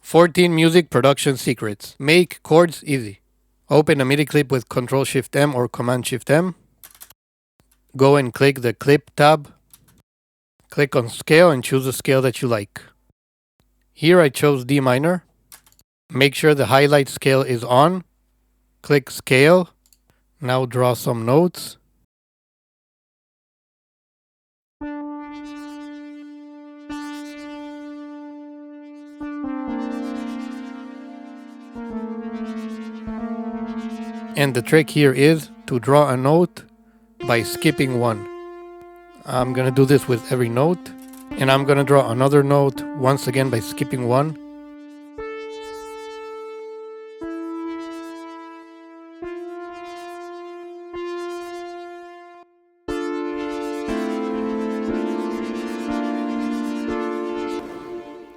14 music production secrets. Make chords easy. Open a MIDI clip with Ctrl-Shift-M or Command-Shift-M. Go and click the Clip tab. Click on Scale and choose a scale that you like. Here I chose D minor. Make sure the highlight scale is on. Click Scale. Now draw some notes. And the trick here is to draw a note by skipping one. I'm gonna do this with every note, and I'm gonna draw another note once again by skipping one.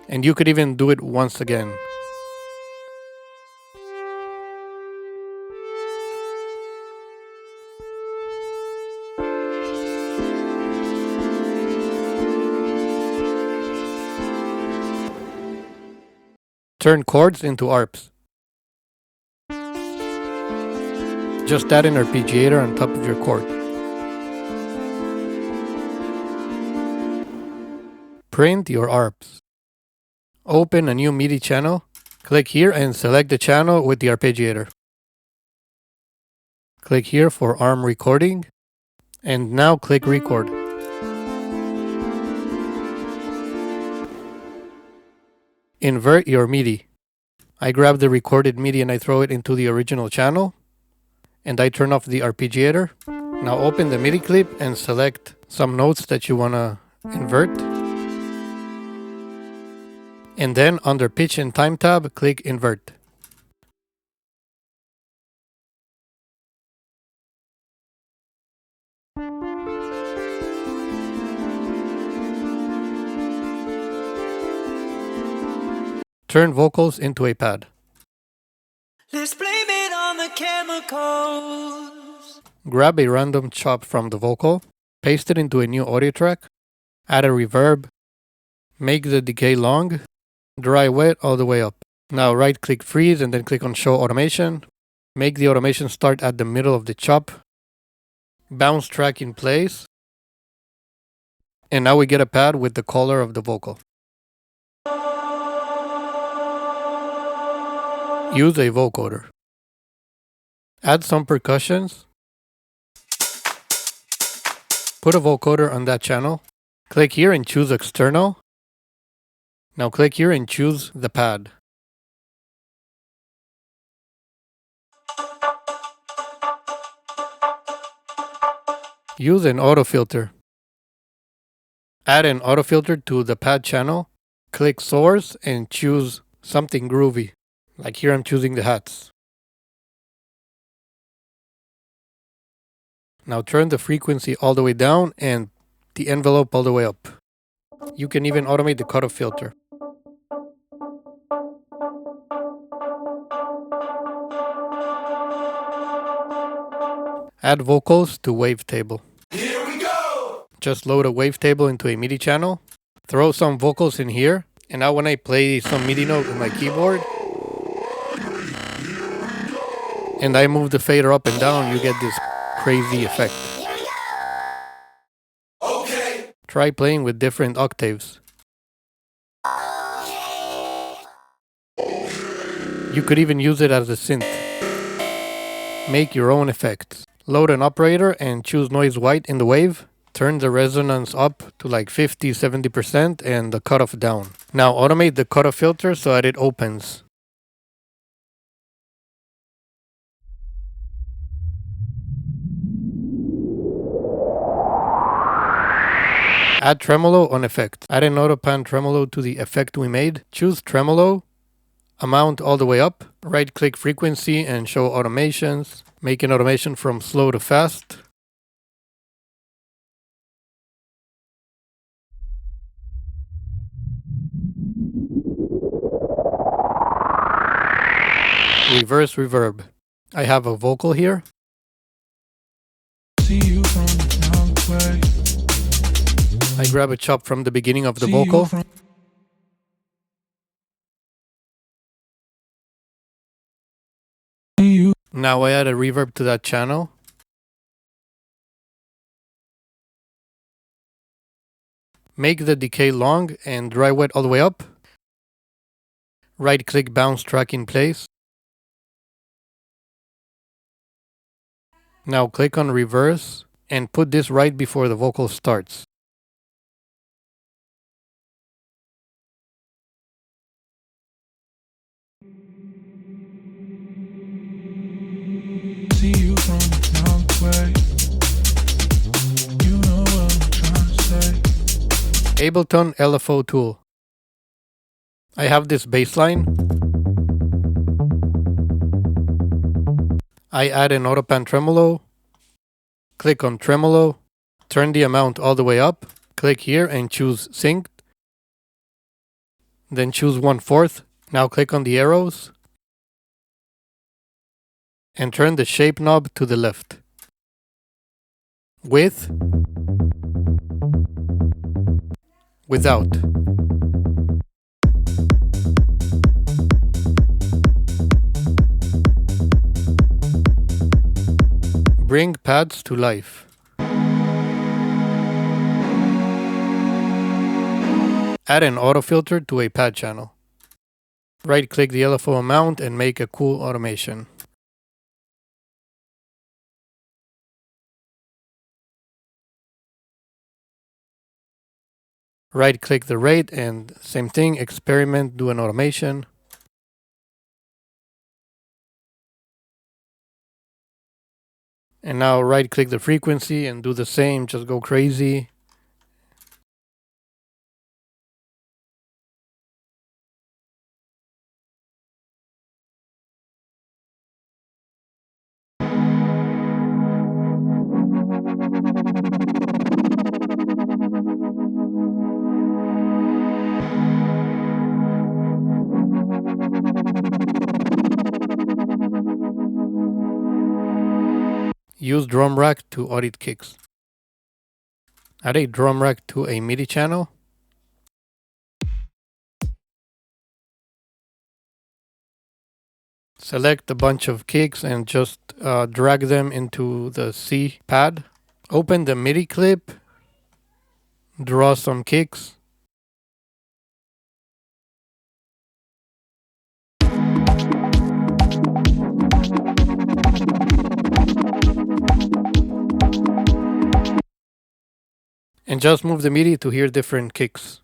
And you could even do it once again. Turn chords into arps. Just add an arpeggiator on top of your chord. Print your arps. Open a new MIDI channel. Click here and select the channel with the arpeggiator. Click here for arm recording. And now click record. Invert your MIDI. I grab the recorded MIDI and I throw it into the original channel. And I turn off the arpeggiator. Now open the MIDI clip and select some notes that you want to invert. And then under Pitch and Time tab, click Invert. Turn vocals into a pad. Let's blame it on the chemicals. Grab a random chop from the vocal, paste it into a new audio track, add a reverb, make the decay long, dry wet all the way up. Now right click freeze and then click on show automation. Make the automation start at the middle of the chop. Bounce track in place. And now we get a pad with the color of the vocal. Use a vocoder. Add some percussions. Put a vocoder on that channel. Click here and choose external. Now click here and choose the pad. Use an auto filter. Add an auto filter to the pad channel. Click source and choose something groovy. Like here I'm choosing the hats. Now turn the frequency all the way down and the envelope all the way up. You can even automate the cutoff filter. Add vocals to Wavetable. Here we go! Just load a Wavetable into a MIDI channel. Throw some vocals in here. And now when I play some MIDI note with my keyboard, and I move the fader up and down, you get this crazy effect. Okay. Try playing with different octaves. You could even use it as a synth. Make your own effects. Load an operator and choose noise white in the wave. Turn the resonance up to like 50-70% and the cutoff down. Now automate the cutoff filter so that it opens. Add Tremolo on effect. Add an autopan Tremolo to the effect we made. Choose Tremolo. Amount all the way up. Right click frequency and show automations. Make an automation from slow to fast. Reverse reverb. I have a vocal here. See you from the I grab a chop from the beginning of the vocal. you. Now I add a reverb to that channel. Make the decay long and dry wet all the way up. Right click bounce track in place. Now click on reverse and put this right before the vocal starts. See you from a long way. You know what I'm trying to say. Ableton LFO tool. I have this bass line. I add an autopan tremolo. Click on tremolo. Turn the amount all the way up. Click here and choose synced. Then choose 1/4. Now click on the arrows. And turn the shape knob to the left. With. Without. Bring pads to life. Add an auto filter to a pad channel. Right click the LFO amount and make a cool automation. Right click the rate and same thing, experiment, do an automation. And now right click the frequency and do the same, just go crazy. Use drum rack to audit kicks. Add a drum rack to a MIDI channel. Select a bunch of kicks and just drag them into the C pad. Open the MIDI clip. Draw some kicks. And just move the MIDI to hear different kicks.